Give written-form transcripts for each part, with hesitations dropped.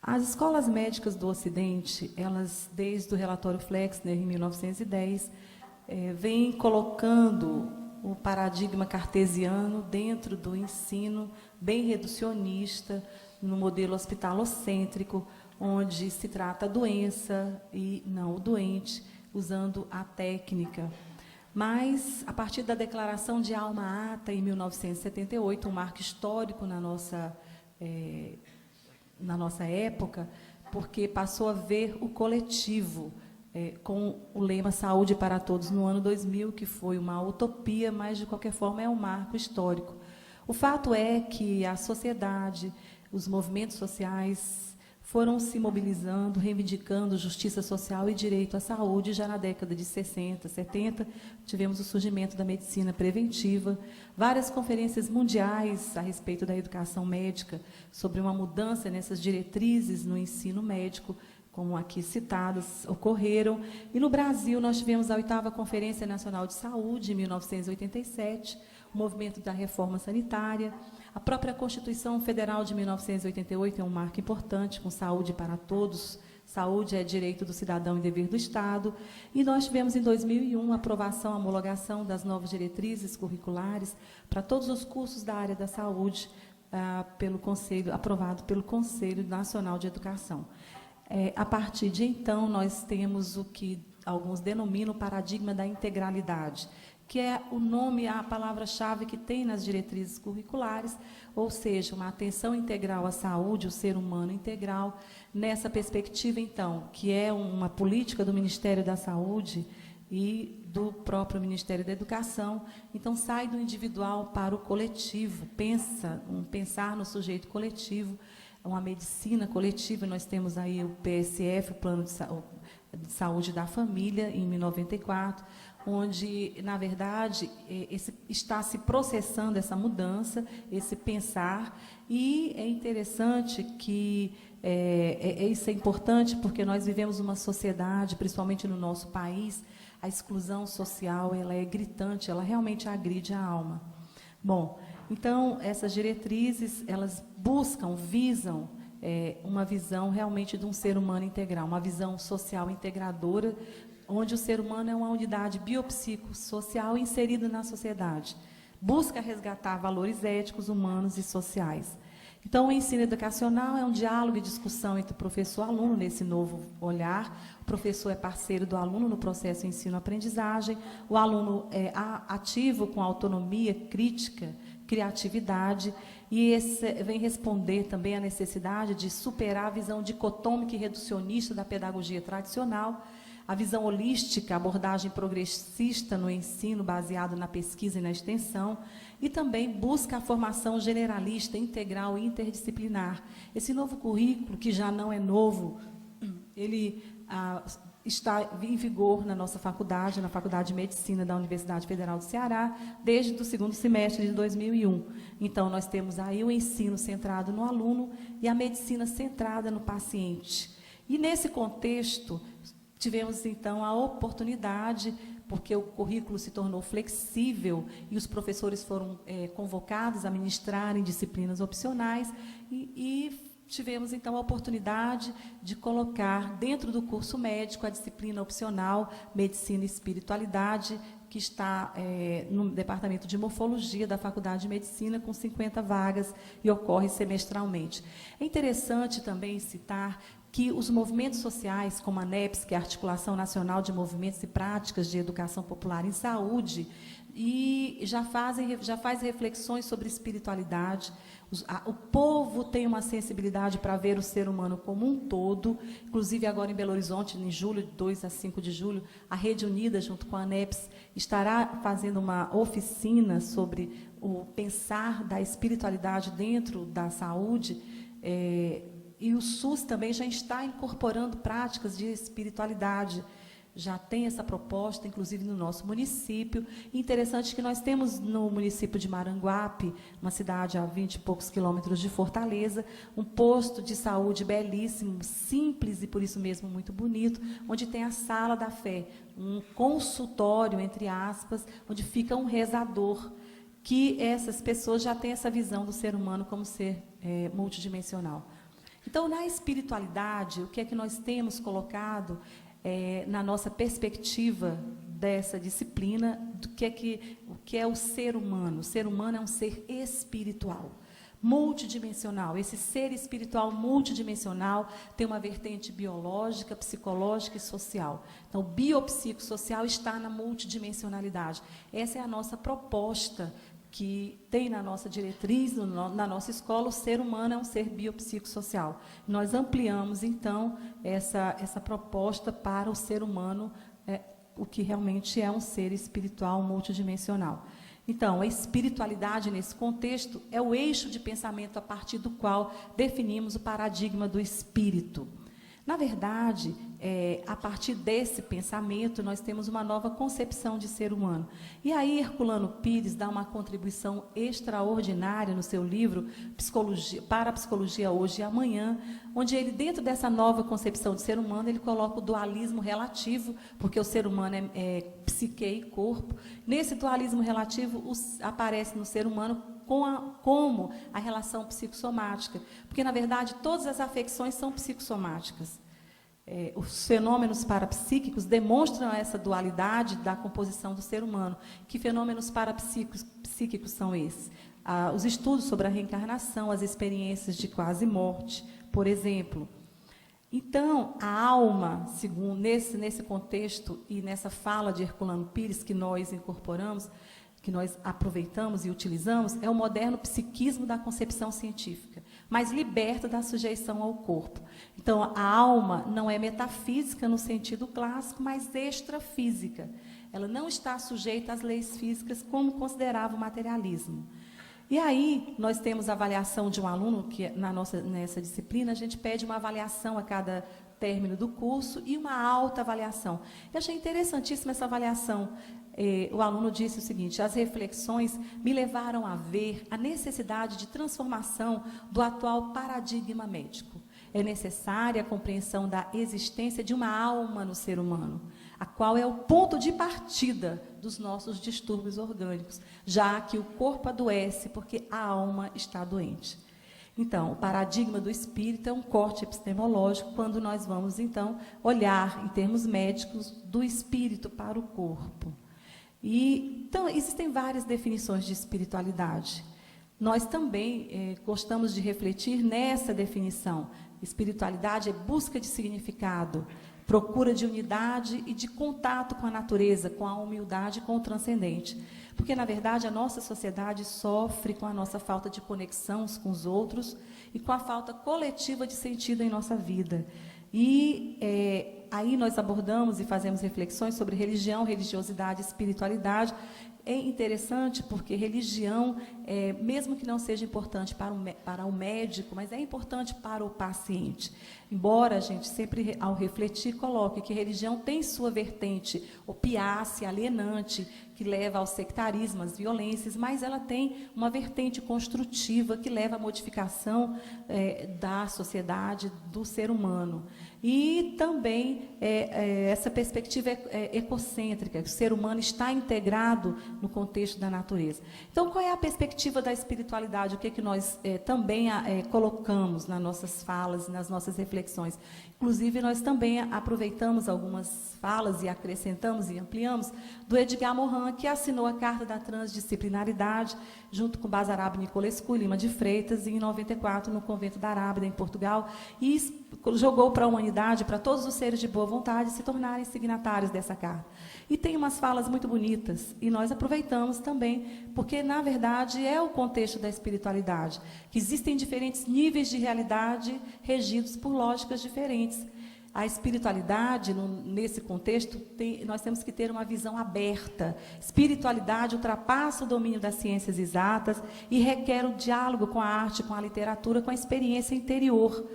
As escolas médicas do Ocidente, elas, desde o relatório Flexner, em 1910, vêm colocando o paradigma cartesiano dentro do ensino bem reducionista, no modelo hospitalocêntrico, onde se trata a doença e não o doente, usando a técnica. Mas, a partir da Declaração de Alma Ata, em 1978, um marco histórico na nossa época, porque passou a ver o coletivo, com o lema Saúde para Todos no ano 2000, que foi uma utopia, mas, de qualquer forma, é um marco histórico. O fato é que a sociedade, os movimentos sociais foram se mobilizando, reivindicando justiça social e direito à saúde. Já na década de 60, 70, tivemos o surgimento da medicina preventiva, várias conferências mundiais a respeito da educação médica, sobre uma mudança nessas diretrizes no ensino médico, como aqui citadas, ocorreram. E no Brasil nós tivemos a 8ª Conferência Nacional de Saúde, em 1987, o movimento da reforma sanitária. A própria Constituição Federal de 1988 é um marco importante, com saúde para todos. Saúde é direito do cidadão e dever do Estado. E nós tivemos, em 2001, a aprovação, a homologação das novas diretrizes curriculares para todos os cursos da área da saúde, aprovado pelo Conselho Nacional de Educação. A partir de então, nós temos o que alguns denominam o paradigma da integralidade, que é o nome, a palavra-chave que tem nas diretrizes curriculares, ou seja, uma atenção integral à saúde, o ser humano integral, nessa perspectiva, então, que é uma política do Ministério da Saúde e do próprio Ministério da Educação. Então, sai do individual para o coletivo, pensar no sujeito coletivo, uma medicina coletiva. Nós temos aí o PSF, o Plano de Saúde da Família, em 1994, onde, na verdade, está se processando essa mudança, esse pensar, e é interessante que isso é importante porque nós vivemos uma sociedade, principalmente no nosso país, a exclusão social ela é gritante, ela realmente agride a alma. Bom, então, essas diretrizes, elas visam uma visão realmente de um ser humano integral, uma visão social integradora, onde o ser humano é uma unidade biopsicossocial inserida na sociedade. Busca resgatar valores éticos, humanos e sociais. Então, o ensino educacional é um diálogo e discussão entre o professor e o aluno, nesse novo olhar. O professor é parceiro do aluno no processo de ensino-aprendizagem, o aluno é ativo com autonomia, crítica, criatividade, e esse vem responder também à necessidade de superar a visão dicotômica e reducionista da pedagogia tradicional, a visão holística, a abordagem progressista no ensino baseado na pesquisa e na extensão, e também busca a formação generalista, integral e interdisciplinar. Esse novo currículo, que já não é novo, ele está em vigor na nossa faculdade, na Faculdade de Medicina da Universidade Federal do Ceará, desde o 2º semestre de 2001. Então, nós temos aí o ensino centrado no aluno e a medicina centrada no paciente. E, nesse contexto, tivemos, então, a oportunidade, porque o currículo se tornou flexível e os professores foram convocados a ministrarem disciplinas opcionais, e tivemos, então, a oportunidade de colocar dentro do curso médico a disciplina opcional Medicina e Espiritualidade, que está no Departamento de Morfologia da Faculdade de Medicina, com 50 vagas, e ocorre semestralmente. É interessante também citar que os movimentos sociais, como a ANEPS, que é a Articulação Nacional de Movimentos e Práticas de Educação Popular em Saúde, e já faz reflexões sobre espiritualidade. O povo tem uma sensibilidade para ver o ser humano como um todo. Inclusive, agora em Belo Horizonte, em julho, de 2 a 5 de julho, a Rede Unida, junto com a ANEPS, estará fazendo uma oficina sobre o pensar da espiritualidade dentro da saúde, e o SUS também já está incorporando práticas de espiritualidade. Já tem essa proposta, inclusive, no nosso município. Interessante que nós temos no município de Maranguape, uma cidade a 20 e poucos quilômetros de Fortaleza, um posto de saúde belíssimo, simples e, por isso mesmo, muito bonito, onde tem a Sala da Fé, um consultório, entre aspas, onde fica um rezador, que essas pessoas já têm essa visão do ser humano como ser multidimensional. Então, na espiritualidade, o que é que nós temos colocado na nossa perspectiva dessa disciplina, o que é o ser humano? O ser humano é um ser espiritual, multidimensional. Esse ser espiritual multidimensional tem uma vertente biológica, psicológica e social. Então, o biopsicossocial está na multidimensionalidade. Essa é a nossa proposta, que tem na nossa diretriz, na nossa escola. O ser humano é um ser biopsicossocial. Nós ampliamos, então, essa proposta para o ser humano, o que realmente é um ser espiritual multidimensional. Então, a espiritualidade, nesse contexto, é o eixo de pensamento a partir do qual definimos o paradigma do espírito. Na verdade, a partir desse pensamento, nós temos uma nova concepção de ser humano. E aí, Herculano Pires dá uma contribuição extraordinária no seu livro Para a Psicologia Hoje e Amanhã, onde ele, dentro dessa nova concepção de ser humano, ele coloca o dualismo relativo, porque o ser humano é psique e corpo. Nesse dualismo relativo, aparece no ser humano como a relação psicossomática, porque, na verdade, todas as afecções são psicossomáticas. Os fenômenos parapsíquicos demonstram essa dualidade da composição do ser humano. Que fenômenos parapsíquicos são esses? Os estudos sobre a reencarnação, as experiências de quase morte, por exemplo. Então, a alma, segundo nesse contexto e nessa fala de Herculano Pires que nós incorporamos, que nós aproveitamos e utilizamos, é o moderno psiquismo da concepção científica, mas liberta da sujeição ao corpo. Então, a alma não é metafísica no sentido clássico, mas extrafísica. Ela não está sujeita às leis físicas, como considerava o materialismo. E aí, nós temos a avaliação de um aluno, que nessa disciplina, a gente pede uma avaliação a cada término do curso e uma autoavaliação. Eu achei interessantíssima essa avaliação. O aluno disse o seguinte: as reflexões me levaram a ver a necessidade de transformação do atual paradigma médico. É necessária a compreensão da existência de uma alma no ser humano, a qual é o ponto de partida dos nossos distúrbios orgânicos, já que o corpo adoece porque a alma está doente. Então, o paradigma do espírito é um corte epistemológico quando nós vamos, então, olhar, em termos médicos, do espírito para o corpo. Então, existem várias definições de espiritualidade. Nós também gostamos de refletir nessa definição. Espiritualidade é busca de significado, procura de unidade e de contato com a natureza, com a humildade e com o transcendente. Porque, na verdade, a nossa sociedade sofre com a nossa falta de conexão uns com os outros e com a falta coletiva de sentido em nossa vida. E aí nós abordamos e fazemos reflexões sobre religião, religiosidade e espiritualidade. É interessante porque religião, mesmo que não seja importante para o médico, mas é importante para o paciente. Embora a gente sempre, ao refletir, coloque que religião tem sua vertente opiácea, alienante, que leva ao sectarismo, às violências, mas ela tem uma vertente construtiva que leva à modificação da sociedade, do ser humano. E também essa perspectiva ecocêntrica, que o ser humano está integrado no contexto da natureza. Então, qual é a perspectiva da espiritualidade? O que é que nós também colocamos nas nossas falas, nas nossas reflexões? Inclusive, nós também aproveitamos algumas falas e acrescentamos e ampliamos do Edgar Morin, que assinou a Carta da Transdisciplinaridade, junto com Basarab Nicolescu e Lima de Freitas, em 94, no Convento da Rábida, em Portugal, e jogou para a humanidade, para todos os seres de boa vontade, se tornarem signatários dessa carta. E tem umas falas muito bonitas, e nós aproveitamos também, porque, na verdade, é o contexto da espiritualidade, que existem diferentes níveis de realidade regidos por lógicas diferentes. A espiritualidade, nesse contexto, nós temos que ter uma visão aberta. Espiritualidade ultrapassa o domínio das ciências exatas e requer o diálogo com a arte, com a literatura, com a experiência interior.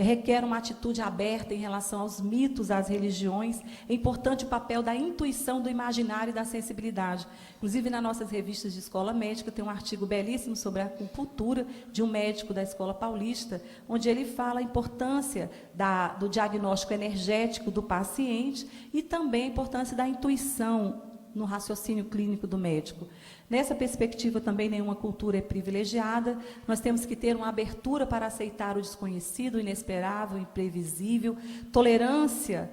Requer uma atitude aberta em relação aos mitos, às religiões. É importante o papel da intuição, do imaginário e da sensibilidade. Inclusive, nas nossas revistas de escola médica, tem um artigo belíssimo sobre a acupuntura de um médico da Escola Paulista, onde ele fala a importância do diagnóstico energético do paciente e também a importância da intuição no raciocínio clínico do médico. Nessa perspectiva, também nenhuma cultura é privilegiada, nós temos que ter uma abertura para aceitar o desconhecido, o inesperável, o imprevisível, tolerância,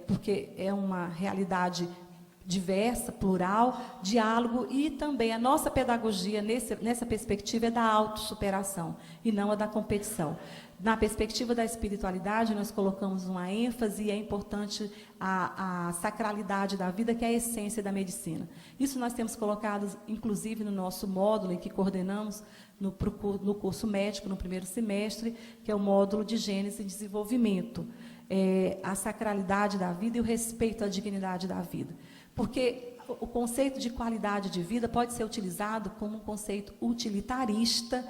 porque é uma realidade diversa, plural, diálogo, e também a nossa pedagogia nessa perspectiva é da autossuperação e não a da competição. Na perspectiva da espiritualidade, nós colocamos uma ênfase, e é importante a sacralidade da vida, que é a essência da medicina. Isso nós temos colocado, inclusive, no nosso módulo, em que coordenamos no curso médico, no primeiro semestre, que é o módulo de Gênese e Desenvolvimento. A sacralidade da vida e o respeito à dignidade da vida. Porque o conceito de qualidade de vida pode ser utilizado como um conceito utilitarista,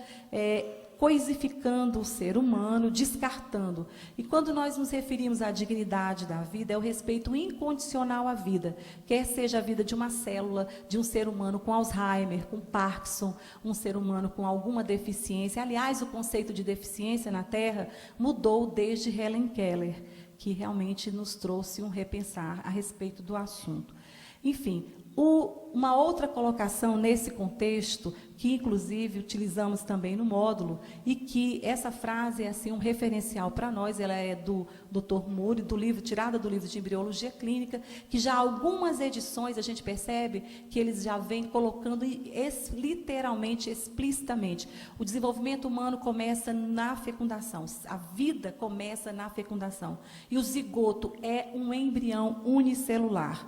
coisificando o ser humano, descartando. E quando nós nos referimos à dignidade da vida, é o respeito incondicional à vida, quer seja a vida de uma célula, de um ser humano com Alzheimer, com Parkinson, um ser humano com alguma deficiência. Aliás, o conceito de deficiência na Terra mudou desde Helen Keller, que realmente nos trouxe um repensar a respeito do assunto. Enfim, uma outra colocação nesse contexto, que inclusive utilizamos também no módulo, e que essa frase é assim, um referencial para nós, ela é do Dr. Moore, tirada do livro de Embriologia Clínica, que já algumas edições a gente percebe que eles já vêm colocando literalmente, explicitamente. O desenvolvimento humano começa na fecundação, a vida começa na fecundação, e o zigoto é um embrião unicelular.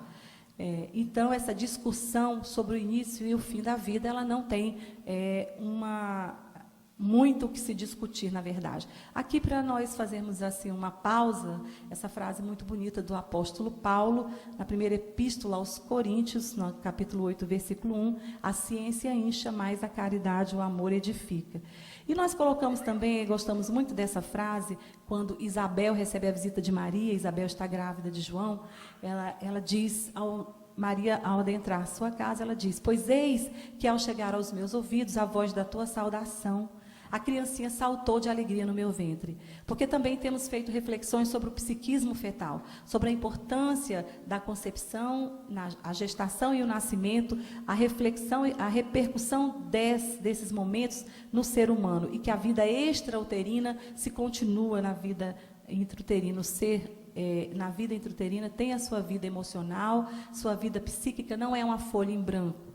Então, essa discussão sobre o início e o fim da vida, ela não tem muito o que se discutir, na verdade. Aqui, para nós fazermos assim uma pausa, essa frase muito bonita do apóstolo Paulo, na primeira epístola aos Coríntios, no capítulo 8, versículo 1, a ciência incha, mas a caridade, o amor edifica. E nós colocamos também, gostamos muito dessa frase, quando Isabel recebe a visita de Maria, Isabel está grávida de João, ela diz, Maria, ao adentrar sua casa, ela diz: pois eis que ao chegar aos meus ouvidos a voz da tua saudação, a criancinha saltou de alegria no meu ventre. Porque também temos feito reflexões sobre o psiquismo fetal, sobre a importância da concepção, a gestação e o nascimento, a reflexão, a repercussão desses momentos no ser humano, e que a vida extrauterina se continua na vida intrauterina. O ser na vida intrauterina tem a sua vida emocional, sua vida psíquica, não é uma folha em branco.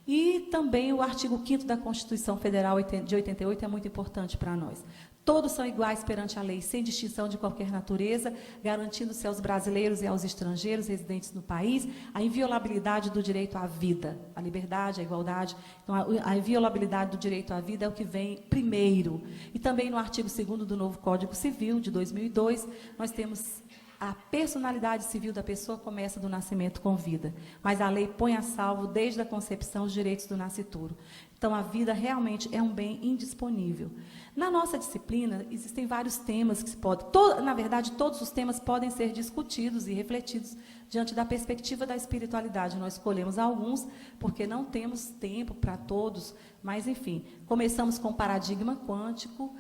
E também o artigo 5º da Constituição Federal de 88 é muito importante para nós. Todos são iguais perante a lei, sem distinção de qualquer natureza, garantindo-se aos brasileiros e aos estrangeiros residentes no país a inviolabilidade do direito à vida, a liberdade, a igualdade. Então, a inviolabilidade do direito à vida é o que vem primeiro. E também no artigo 2º do novo Código Civil, de 2002, nós temos: a personalidade civil da pessoa começa do nascimento com vida, mas a lei põe a salvo, desde a concepção, os direitos do nascituro. Então, a vida realmente é um bem indisponível. Na nossa disciplina, existem vários temas que se podem... na verdade, todos os temas podem ser discutidos e refletidos diante da perspectiva da espiritualidade. Nós escolhemos alguns, porque não temos tempo para todos, mas, enfim, começamos com paradigma quântico,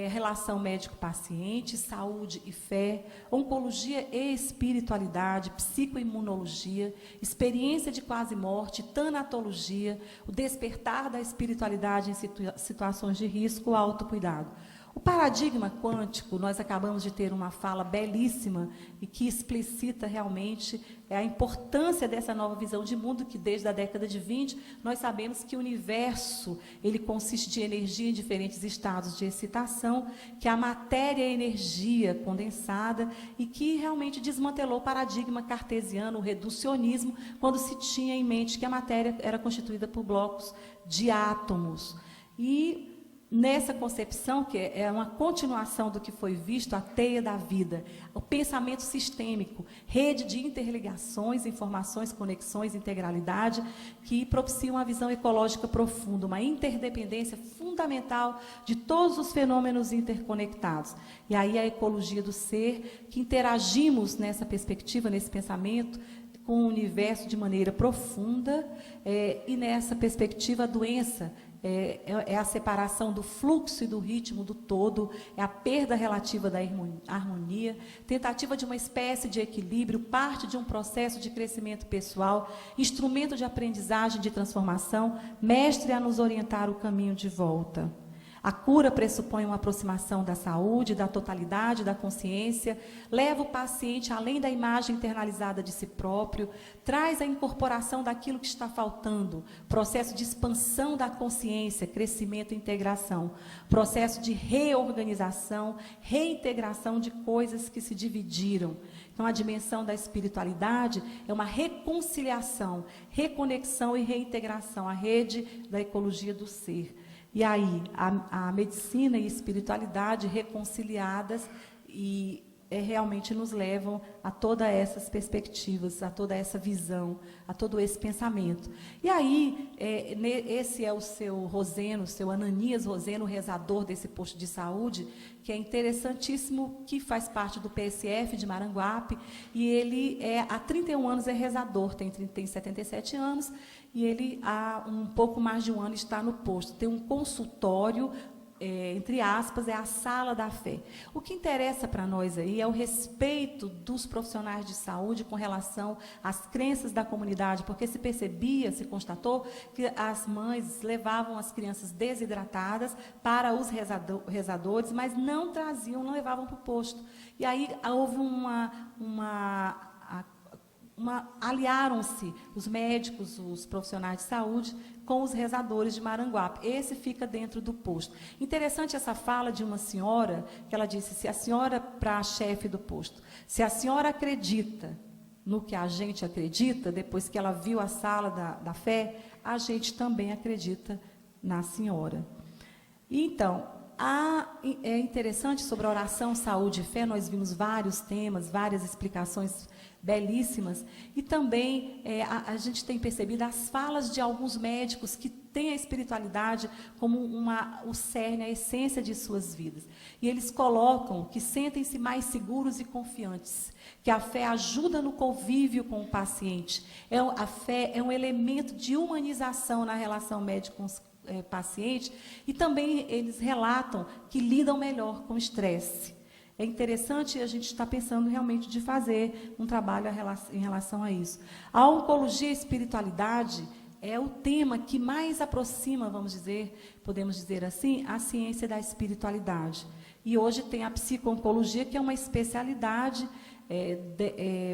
relação médico-paciente, saúde e fé, oncologia e espiritualidade, psicoimunologia, experiência de quase morte, tanatologia, o despertar da espiritualidade em situações de risco, autocuidado. O paradigma quântico, nós acabamos de ter uma fala belíssima e que explicita realmente a importância dessa nova visão de mundo, que desde a década de 20 nós sabemos que o universo ele consiste de energia em diferentes estados de excitação, que a matéria é energia condensada, e que realmente desmantelou o paradigma cartesiano, o reducionismo, quando se tinha em mente que a matéria era constituída por blocos de átomos. E nessa concepção, que é uma continuação do que foi visto, a teia da vida, o pensamento sistêmico, rede de interligações, informações, conexões, integralidade, que propiciam uma visão ecológica profunda, uma interdependência fundamental de todos os fenômenos interconectados. E aí a ecologia do ser, que interagimos nessa perspectiva, nesse pensamento, com o universo de maneira profunda, e nessa perspectiva a doença é a separação do fluxo e do ritmo do todo, é a perda relativa da harmonia, tentativa de uma espécie de equilíbrio, parte de um processo de crescimento pessoal, instrumento de aprendizagem, de transformação, mestre a nos orientar o caminho de volta. A cura pressupõe uma aproximação da saúde, da totalidade, da consciência, leva o paciente além da imagem internalizada de si próprio, traz a incorporação daquilo que está faltando, processo de expansão da consciência, crescimento e integração, processo de reorganização, reintegração de coisas que se dividiram. Então, a dimensão da espiritualidade é uma reconciliação, reconexão e reintegração, a rede da ecologia do ser. E aí, a medicina e a espiritualidade reconciliadas realmente nos levam a todas essas perspectivas, a toda essa visão, a todo esse pensamento. E aí, esse é o seu Roseno, o seu Ananias Roseno, rezador desse posto de saúde, que é interessantíssimo, que faz parte do PSF de Maranguape, e ele há 31 anos é rezador, tem 77 anos, e ele há um pouco mais de um ano está no posto. Tem um consultório, entre aspas, é a sala da fé. O que interessa para nós aí é o respeito dos profissionais de saúde com relação às crenças da comunidade, porque se constatou que as mães levavam as crianças desidratadas para os rezadores, mas não levavam para o posto. E aí houve aliaram-se os médicos, os profissionais de saúde, com os rezadores de Maranguape. Esse fica dentro do posto. Interessante essa fala de uma senhora, que ela disse, se a senhora, para a chefe do posto, se a senhora acredita no que a gente acredita, depois que ela viu a sala da fé, a gente também acredita na senhora. Então, é interessante sobre a oração, saúde e fé, nós vimos vários temas, várias explicações belíssimas, e também a gente tem percebido as falas de alguns médicos que têm a espiritualidade como o cerne, a essência de suas vidas. E eles colocam que sentem-se mais seguros e confiantes, que a fé ajuda no convívio com o paciente. A fé é um elemento de humanização na relação médico-paciente, e também eles relatam que lidam melhor com o estresse. É interessante, a gente está pensando realmente de fazer um trabalho em relação a isso. A oncologia e a espiritualidade é o tema que mais aproxima, podemos dizer assim, a ciência da espiritualidade. E hoje tem a psico-oncologia, que é uma especialidade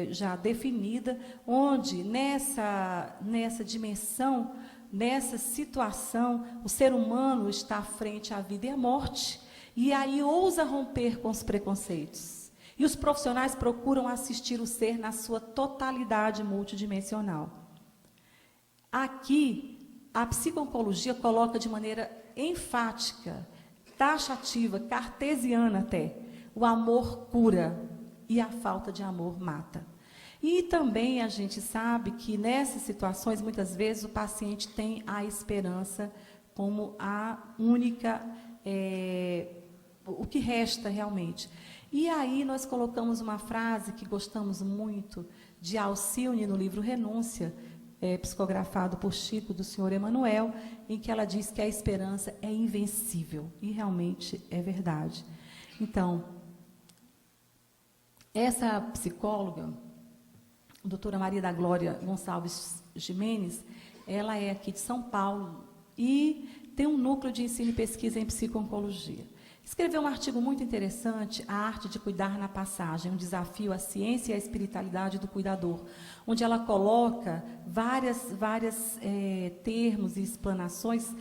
já definida, onde nessa dimensão, nessa situação, o ser humano está frente à vida e à morte, e aí ousa romper com os preconceitos. E os profissionais procuram assistir o ser na sua totalidade multidimensional. Aqui, a psico-oncologia coloca de maneira enfática, taxativa, cartesiana até, o amor cura e a falta de amor mata. E também a gente sabe que nessas situações, muitas vezes, o paciente tem a esperança como a única, o que resta realmente. E aí nós colocamos uma frase que gostamos muito, de Alcione, no livro Renúncia, psicografado por Chico, do Senhor Emanuel, em que ela diz que a esperança é invencível. E realmente é verdade. Então, essa psicóloga, a doutora Maria da Glória Gonçalves Gimenez, ela é aqui de São Paulo e tem um núcleo de ensino e pesquisa em psico-oncologia. Escreveu um artigo muito interessante, A Arte de Cuidar na Passagem, um desafio à ciência e à espiritualidade do cuidador, onde ela coloca vários termos e explanações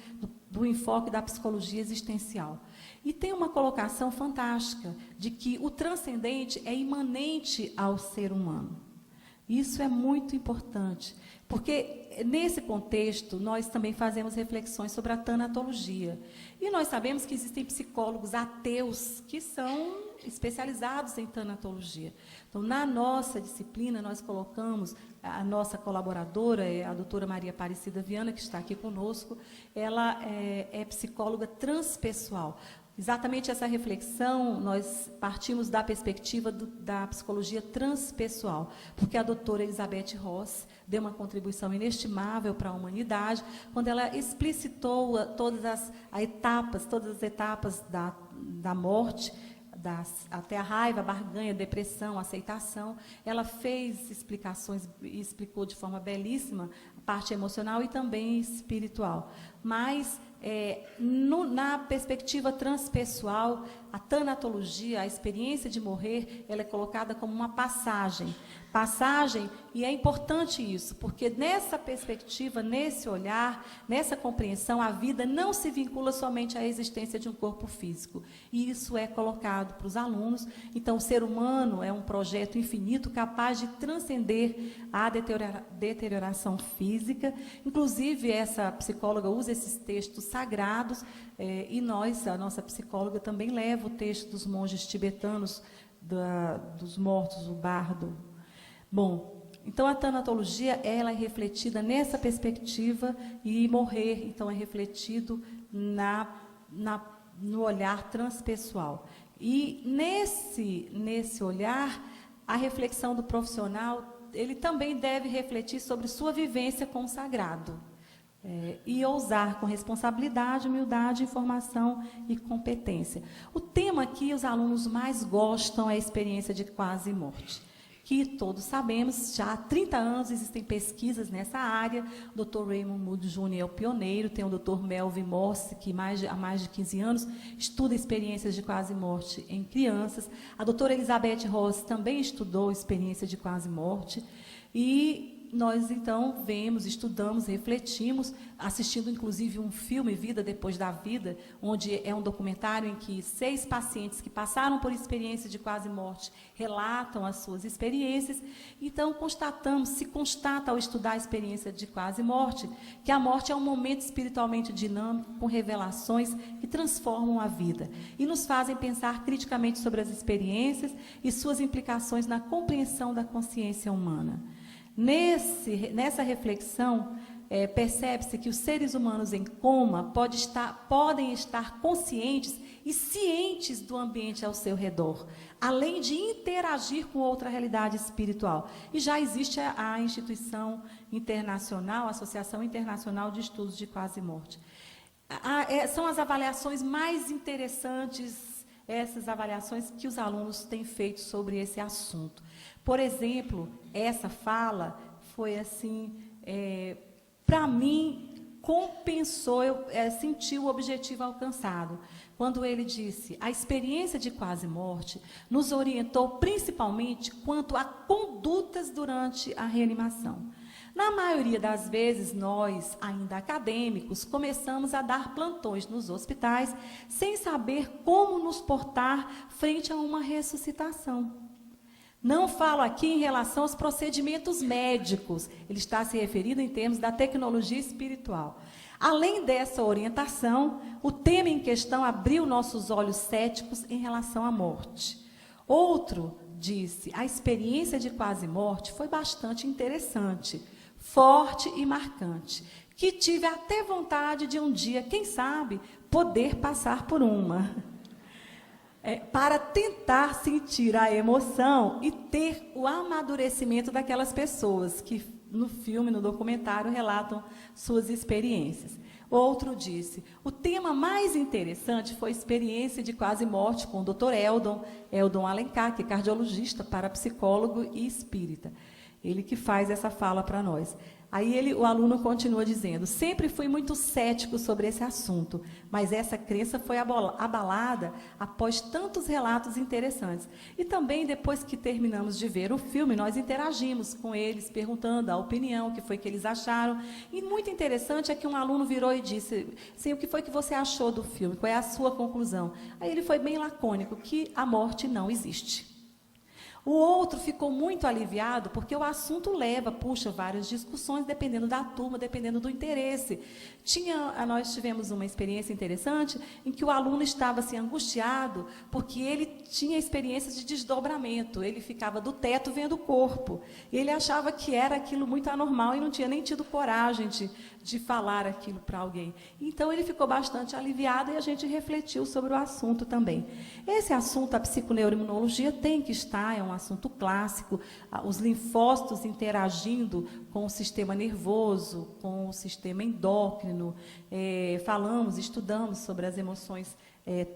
do enfoque da psicologia existencial. E tem uma colocação fantástica de que o transcendente é imanente ao ser humano. Isso é muito importante, porque nesse contexto nós também fazemos reflexões sobre a tanatologia. E nós sabemos que existem psicólogos ateus que são especializados em tanatologia. Então, na nossa disciplina, nós colocamos a nossa colaboradora, a doutora Maria Aparecida Viana, que está aqui conosco, ela é psicóloga transpessoal. Exatamente essa reflexão, nós partimos da perspectiva da psicologia transpessoal, porque a doutora Elizabeth Ross deu uma contribuição inestimável para a humanidade, quando ela explicitou todas as etapas da morte, até a raiva, a barganha, a depressão, a aceitação. Ela fez explicações e explicou de forma belíssima a parte emocional e também espiritual. Mas, na perspectiva transpessoal, a tanatologia, a experiência de morrer, ela é colocada como uma passagem, e é importante isso, porque nessa perspectiva, nesse olhar, nessa compreensão, a vida não se vincula somente à existência de um corpo físico, e isso é colocado para os alunos. Então, o ser humano é um projeto infinito, capaz de transcender a deterioração física. Inclusive, essa psicóloga usa esses textos sagrados, e a nossa psicóloga também leva o texto dos monges tibetanos, dos mortos, o bardo. Bom, então a tanatologia, ela é refletida nessa perspectiva, e morrer, então, é refletido no olhar transpessoal. E nesse olhar, a reflexão do profissional, ele também deve refletir sobre sua vivência com o sagrado. E ousar com responsabilidade, humildade, informação e competência. O tema que os alunos mais gostam é a experiência de quase morte, que todos sabemos, já há 30 anos existem pesquisas nessa área. O Dr. Raymond Moody Jr. é o pioneiro, tem o Dr. Melvin Morse, que há mais de 15 anos estuda experiências de quase morte em crianças. A doutora Elizabeth Ross também estudou experiência de quase morte. E nós, então, vemos, estudamos, refletimos, assistindo, inclusive, um filme, Vida Depois da Vida, onde é um documentário em que 6 pacientes que passaram por experiência de quase morte relatam as suas experiências. Então, se constata, ao estudar a experiência de quase morte, que a morte é um momento espiritualmente dinâmico, com revelações que transformam a vida e nos fazem pensar criticamente sobre as experiências e suas implicações na compreensão da consciência humana. Nessa reflexão, percebe-se que os seres humanos em coma podem estar conscientes e cientes do ambiente ao seu redor, além de interagir com outra realidade espiritual. E já existe a instituição internacional, a Associação Internacional de Estudos de Quase Morte. São as avaliações mais interessantes, essas avaliações que os alunos têm feito sobre esse assunto. Por exemplo, essa fala foi assim, para mim, compensou, eu senti o objetivo alcançado. Quando ele disse: a experiência de quase morte nos orientou principalmente quanto a condutas durante a reanimação. Na maioria das vezes, nós, ainda acadêmicos, começamos a dar plantões nos hospitais sem saber como nos portar frente a uma ressuscitação. Não falo aqui em relação aos procedimentos médicos, ele está se referindo em termos da tecnologia espiritual. Além dessa orientação, o tema em questão abriu nossos olhos céticos em relação à morte. Outro disse: a experiência de quase morte foi bastante interessante, forte e marcante, que tive até vontade de um dia, quem sabe, poder passar por uma. Para tentar sentir a emoção e ter o amadurecimento daquelas pessoas que no filme, no documentário, relatam suas experiências. Outro disse: o tema mais interessante foi a experiência de quase morte com o Dr. Eldon Alencar, que é cardiologista, parapsicólogo e espírita. Ele que faz essa fala para nós. Aí o aluno continua dizendo: sempre fui muito cético sobre esse assunto, mas essa crença foi abalada após tantos relatos interessantes. E também, depois que terminamos de ver o filme, nós interagimos com eles, perguntando a opinião, o que foi que eles acharam. E muito interessante é que um aluno virou e disse: sim, o que foi que você achou do filme? Qual é a sua conclusão? Aí ele foi bem lacônico, que a morte não existe. O outro ficou muito aliviado, porque o assunto puxa várias discussões, dependendo da turma, dependendo do interesse. Nós tivemos uma experiência interessante, em que o aluno estava assim, angustiado, porque ele tinha experiências de desdobramento, ele ficava do teto vendo o corpo, e ele achava que era aquilo muito anormal, e não tinha nem tido coragem de falar aquilo para alguém. Então, ele ficou bastante aliviado, e a gente refletiu sobre o assunto também. Esse assunto, a psiconeuroimunologia, tem que estar, é um assunto clássico, os linfócitos interagindo com o sistema nervoso, com o sistema endócrino, estudamos sobre as emoções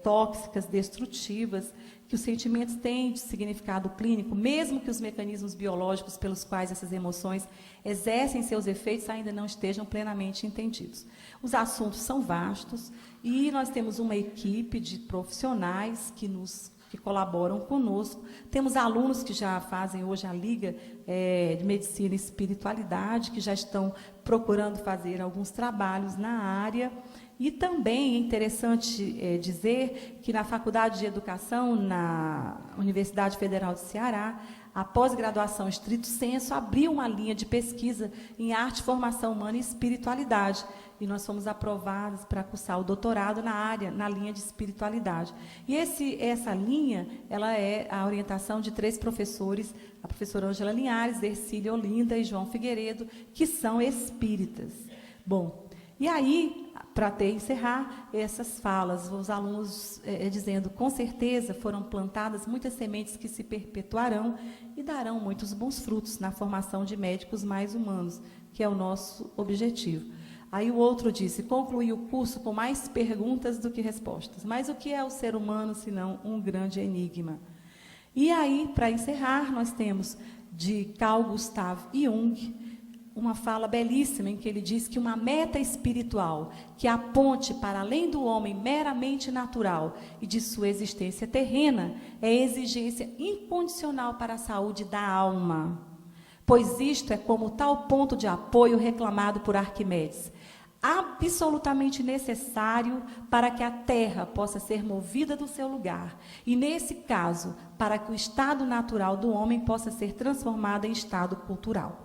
tóxicas, destrutivas, que os sentimentos têm de significado clínico, mesmo que os mecanismos biológicos pelos quais essas emoções exercem seus efeitos ainda não estejam plenamente entendidos. Os assuntos são vastos e nós temos uma equipe de profissionais que colaboram conosco. Temos alunos que já fazem hoje a Liga de Medicina e Espiritualidade, que já estão procurando fazer alguns trabalhos na área. E também é interessante dizer que na Faculdade de Educação, na Universidade Federal do Ceará, a pós-graduação Stricto Sensu abriu uma linha de pesquisa em arte, formação humana e espiritualidade. E nós fomos aprovados para cursar o doutorado na linha de espiritualidade. E essa linha, ela é a orientação de 3 professores, a professora Ângela Linhares, Ercília Olinda e João Figueiredo, que são espíritas. Bom, e aí, para encerrar essas falas, os alunos dizendo, com certeza foram plantadas muitas sementes que se perpetuarão e darão muitos bons frutos na formação de médicos mais humanos, que é o nosso objetivo. Aí o outro disse, concluí o curso com mais perguntas do que respostas. Mas o que é o ser humano, senão um grande enigma? E aí, para encerrar, nós temos de Carl Gustav Jung, uma fala belíssima em que ele diz que uma meta espiritual que aponte para além do homem meramente natural e de sua existência terrena é exigência incondicional para a saúde da alma, pois isto é como tal ponto de apoio reclamado por Arquimedes, absolutamente necessário para que a terra possa ser movida do seu lugar e, nesse caso, para que o estado natural do homem possa ser transformado em estado cultural.